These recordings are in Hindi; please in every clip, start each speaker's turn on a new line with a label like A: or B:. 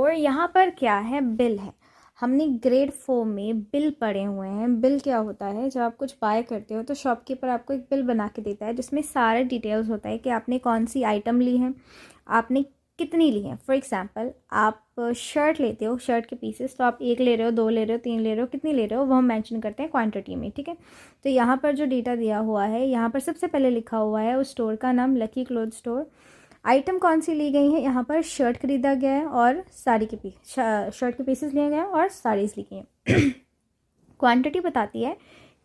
A: 4 यहाँ पर क्या है, बिल है। हमने ग्रेड 4 में बिल पढ़े हुए हैं। बिल क्या होता है, जब आप कुछ बाय करते हो तो शॉपकीपर आपको एक बिल बना के देता है जिसमें सारे डिटेल्स होता है कि आपने कौन सी आइटम ली है, आपने कितनी ली है। फॉर एग्जांपल आप शर्ट लेते हो, शर्ट के पीसेस, तो आप 1 ले रहे हो, 2 ले रहे हो, 3 ले रहे हो, कितनी ले रहे हो वो हम मेंशन करते हैं क्वांटिटी में, ठीक है। तो यहाँ पर जो डेटा दिया हुआ है, यहाँ पर सबसे पहले लिखा हुआ है उस स्टोर का नाम, लकी क्लोथ स्टोर। आइटम कौन सी ली गई है, यहाँ पर शर्ट खरीदा गया है और साड़ी के शर्ट के पीसेस लिए गए हैं और साड़ीज़ ली गई हैं। क्वांटिटी बताती है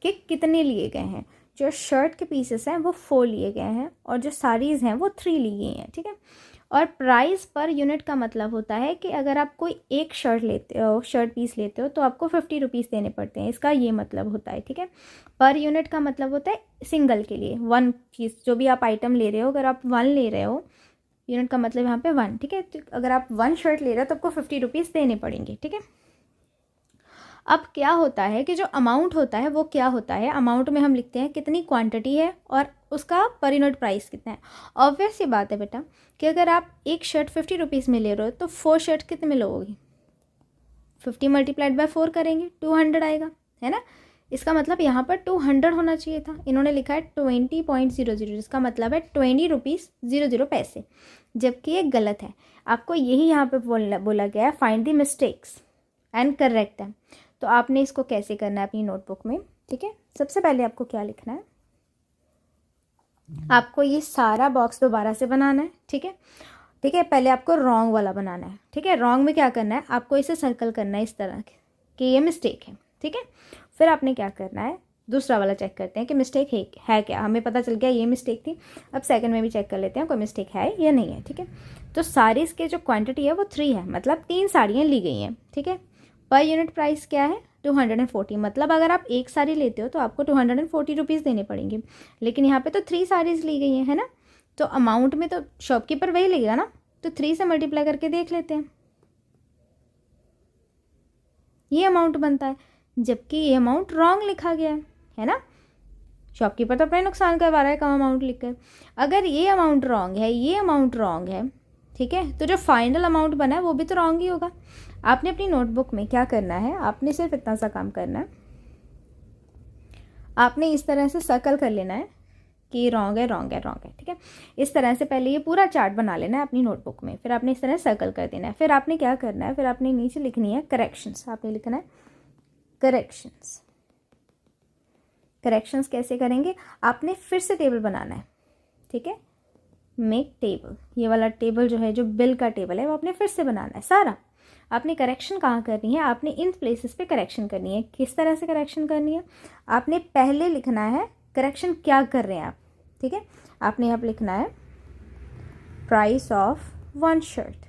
A: कि कितने लिए गए हैं। जो शर्ट के पीसेस हैं वो 4 लिए गए हैं और जो साड़ीज़ हैं वो 3 ली गई हैं, ठीक है। और प्राइस पर यूनिट का मतलब होता है कि अगर आप कोई एक शर्ट लेते हो, शर्ट पीस लेते हो, तो आपको 50 रुपीज़ देने पड़ते हैं, इसका ये मतलब होता है, ठीक है। पर यूनिट का मतलब होता है सिंगल के लिए, 1 चीज़, जो भी आप आइटम ले रहे हो, अगर आप 1 ले रहे हो, यूनिट का मतलब यहाँ पे 1, ठीक है। तो अगर आप 1 शर्ट ले रहे हो तो आपको 50 रुपीज़ देने पड़ेंगे, ठीक है। अब क्या होता है कि जो अमाउंट होता है वो क्या होता है, अमाउंट में हम लिखते हैं कितनी क्वांटिटी है और उसका पर यूनिट प्राइस कितना है। ऑब्वियस सी बात है बेटा कि अगर आप एक शर्ट 50 रुपीज़ में ले रहे हो तो 4 शर्ट कितने में लोगे, 50 मल्टीप्लाइड बाय 4 करेंगे, 200 आएगा, है ना। इसका मतलब यहाँ पर 200 होना चाहिए था, इन्होंने लिखा है 20.00, जिसका मतलब है 20 रुपीज़ 00 पैसे, जबकि ये गलत है। आपको यही यहाँ पे बोला गया है find the mistakes and correct them. तो आपने इसको कैसे करना है अपनी नोटबुक में, ठीक है। सबसे पहले आपको क्या लिखना है, आपको ये सारा बॉक्स दोबारा से बनाना है, ठीक है, ठीक है। पहले आपको रॉन्ग वाला बनाना है, ठीक है। रॉन्ग में क्या करना है, आपको इसे सर्कल करना है इस तरह कि ये मिस्टेक है, ठीक है। फिर आपने क्या करना है, दूसरा वाला चेक करते हैं कि मिस्टेक है क्या। हमें पता चल गया ये मिस्टेक थी, अब सेकंड में भी चेक कर लेते हैं कोई मिस्टेक है या नहीं है, ठीक है। तो साड़ीज़ के जो क्वांटिटी है वो 3 है, मतलब 3 साड़ियाँ ली गई हैं, ठीक है। पर यूनिट प्राइस क्या है, 240, मतलब अगर आप एक साड़ी लेते हो तो आपको 240 रुपीज़ देने पड़ेंगे, लेकिन यहाँ पे तो 3 साड़ीज़ ली गई हैं, है ना। तो अमाउंट में तो शॉपकीपर वही लेगा ना, तो 3 से मल्टीप्लाई करके देख लेते हैं, ये अमाउंट बनता है, जबकि ये अमाउंट रॉन्ग लिखा गया है ना। शॉपकीपर तो अपने नुकसान करवा रहा है कम अमाउंट लिखकर। अगर ये अमाउंट रॉन्ग है, ये अमाउंट रॉन्ग है, ठीक है, तो जो फाइनल अमाउंट बना है वो भी तो रॉन्ग ही होगा। आपने अपनी नोटबुक में क्या करना है, आपने सिर्फ इतना सा काम करना है, आपने इस तरह से सर्कल कर लेना है कि रॉन्ग है, रॉन्ग है, रॉन्ग है, ठीक है। इस तरह से पहले ये पूरा चार्ट बना लेना है अपनी नोटबुक में, फिर आपने इस तरह सर्कल कर देना है। फिर आपने क्या करना है, फिर आपने नीचे लिखनी है करेक्शंस, आपने लिखना है करेक्शंस। करेक्शंस कैसे करेंगे, आपने फिर से टेबल बनाना है, ठीक है। मेक टेबल, ये वाला टेबल जो है, जो बिल का टेबल है, वो आपने फिर से बनाना है सारा। आपने करेक्शन कहाँ करनी है, आपने इन प्लेसेस पे करेक्शन करनी है। किस तरह से करेक्शन करनी है, आपने पहले लिखना है करेक्शन क्या कर रहे हैं आप, ठीक है। आपने यहाँ पर लिखना है प्राइस ऑफ 1 शर्ट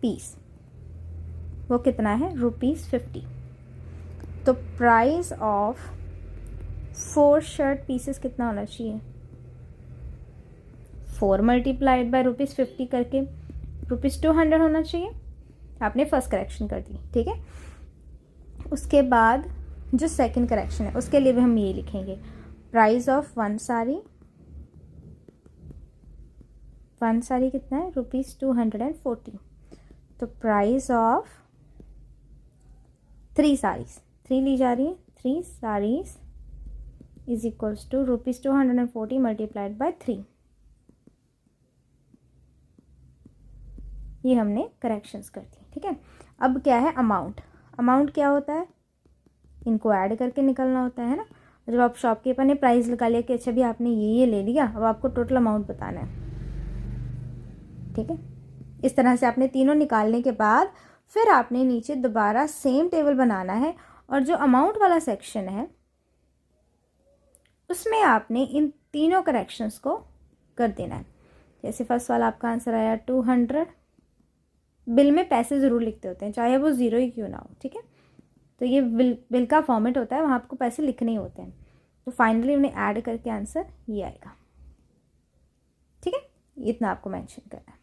A: पीस, वो कितना है, ₹50। तो प्राइस ऑफ 4 शर्ट पीसेस कितना होना चाहिए, 4 मल्टीप्लाइड बाय ₹50 करके ₹200 होना चाहिए। आपने फर्स्ट करेक्शन कर दी, ठीक है। उसके बाद जो सेकंड करेक्शन है उसके लिए भी हम ये लिखेंगे प्राइस ऑफ 1 साड़ी, 1 साड़ी कितना है, ₹240। तो प्राइस ऑफ 3 साड़ीज, 3 ली जा रही है, 3 saris is equals to ₹240 multiplied by 3। ये हमने करेक्शंस कर दी, ठीक है। अब क्या है अमाउंट, अमाउंट क्या होता है, इनको ऐड करके निकलना होता है ना। जब आप शॉपकीपर ने प्राइस लगा लिया कि अच्छा भी आपने ये ले लिया, अब आपको टोटल अमाउंट बताना है, ठीक है। इस तरह से आपने तीनों निकालने के बाद फिर आपने नीचे दोबारा सेम टेबल बनाना है, और जो अमाउंट वाला सेक्शन है उसमें आपने इन तीनों करेक्शंस को कर देना है। जैसे फर्स्ट वाला आपका आंसर आया 200, बिल में पैसे ज़रूर लिखते होते हैं चाहे वो 0 ही क्यों ना हो, ठीक है। तो ये बिल का फॉर्मेट होता है, वहाँ आपको पैसे लिखने ही होते हैं। तो फाइनली उन्हें ऐड करके आंसर ये आएगा, ठीक है। इतना आपको मेंशन करना है।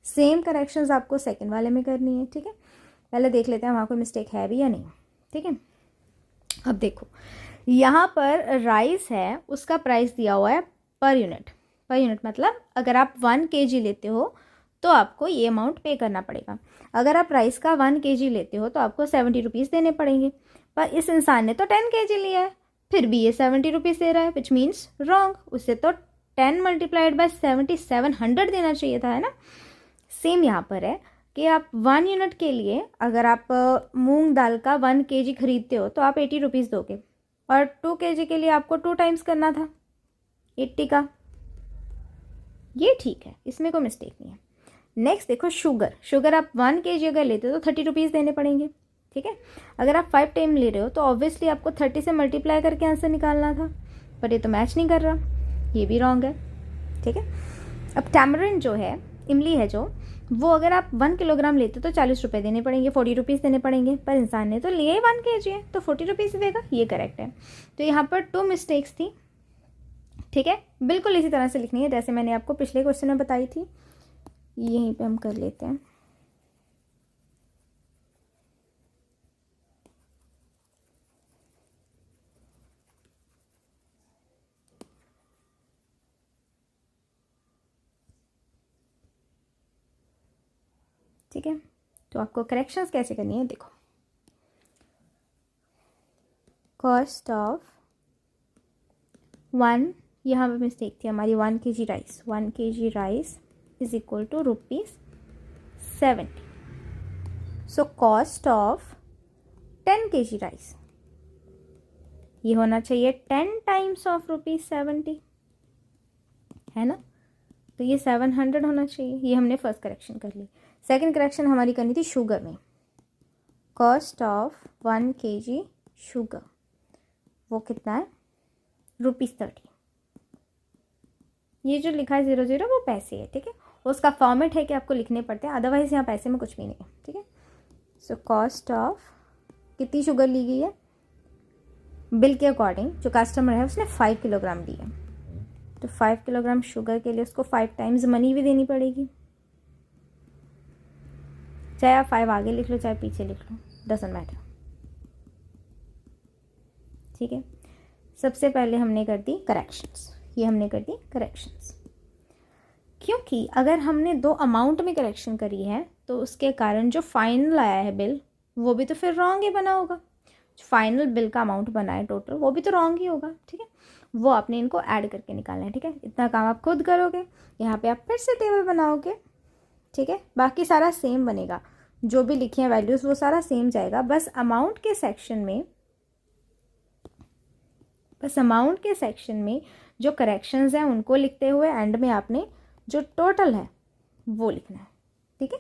A: सेम करेक्शंस आपको सेकंड वाले में करनी है, ठीक है। पहले देख लेते हैं वहाँ कोई मिस्टेक है भी या नहीं, ठीक है। अब देखो यहाँ पर राइस है, उसका प्राइस दिया हुआ है पर यूनिट। पर यूनिट मतलब अगर आप 1 kg लेते हो तो आपको ये अमाउंट पे करना पड़ेगा। अगर आप राइस का 1 kg लेते हो तो आपको 70 रुपीज़ देने पड़ेंगे, पर इस इंसान ने तो 10 kg लिया है, फिर भी ये 70 रुपीज़ दे रहा है, विच मीन्स रॉन्ग। उससे तो 10 मल्टीप्लाइड बाय 7700 देना चाहिए था, है ना। सेम यहाँ पर है कि आप 1 यूनिट के लिए अगर आप मूंग दाल का 1 kg खरीदते हो तो आप 80 रुपीज़ दोगे, और 2 kg के लिए आपको 2 टाइम्स करना था 80 का। ये ठीक है, इसमें कोई मिस्टेक नहीं है। नेक्स्ट देखो शुगर आप 1 kg अगर लेते हो तो 30 रुपीज़ देने पड़ेंगे, ठीक है। अगर आप 5 टाइम ले रहे हो तो ऑब्वियसली आपको 30 से मल्टीप्लाई करके आंसर निकालना था, पर ये तो मैच नहीं कर रहा, ये भी रॉन्ग है, ठीक है। अब टैमरिंड जो है, इमली है जो, वो अगर आप 1 किलोग्राम लेते हो तो 40 रुपये देने पड़ेंगे, 40 रुपीज़ देने पड़ेंगे, पर इंसान ने तो लिया ही 1 kg है तो 40 रुपीज़ देगा, ये करेक्ट है। तो यहाँ पर 2 मिस्टेक्स थी, ठीक है। बिल्कुल इसी तरह से लिखनी है जैसे मैंने आपको पिछले क्वेश्चन में बताई थी। यहीं पे हम कर लेते हैं। ठीक है, तो आपको करेक्शंस कैसे करनी है देखो। कॉस्ट ऑफ 1, यहाँ पे मिस्टेक थी हमारी, 1 kg rice, 1 kg rice is equal to ₹70। So cost of 10 kg rice, ये होना चाहिए 10 टाइम्स ऑफ ₹70, है ना। तो ये 700 होना चाहिए। ये हमने फर्स्ट करेक्शन कर ली। सेकंड करेक्शन हमारी करनी थी शुगर में। कॉस्ट ऑफ 1 kg शुगर, वो कितना है, ₹30। ये जो लिखा है 00 वो पैसे है, ठीक है। उसका फॉर्मेट है कि आपको लिखने पड़ते हैं, अदरवाइज यहाँ पैसे में कुछ भी नहीं है, ठीक है। सो कॉस्ट ऑफ, कितनी शुगर ली गई है, बिल के अकॉर्डिंग जो कस्टमर है उसने 5 किलोग्राम दी है, तो 5 किलोग्राम शुगर के लिए उसको 5 टाइम्स मनी भी देनी पड़ेगी। चाहे आप 5 आगे लिख लो चाहे पीछे लिख लो, डजंट मैटर, ठीक है। सबसे पहले हमने कर दी करेक्शंस, ये हमने कर दी करेक्शंस, क्योंकि अगर हमने 2 अमाउंट में करेक्शन करी है तो उसके कारण जो फाइनल आया है बिल वो भी तो फिर रॉन्ग ही बना होगा। जो फाइनल बिल का अमाउंट बना है टोटल वो भी तो रॉन्ग ही होगा, ठीक है। वो आपने इनको ऐड करके निकालना है, ठीक है। इतना काम आप खुद करोगे, यहाँ पे आप फिर से टेबल बनाओगे, ठीक है। बाकी सारा सेम बनेगा, जो भी लिखे हैं वैल्यूज़ वो सारा सेम जाएगा, बस अमाउंट के सेक्शन में जो करेक्शंस हैं उनको लिखते हुए एंड में आपने जो टोटल है वो लिखना है, ठीक है।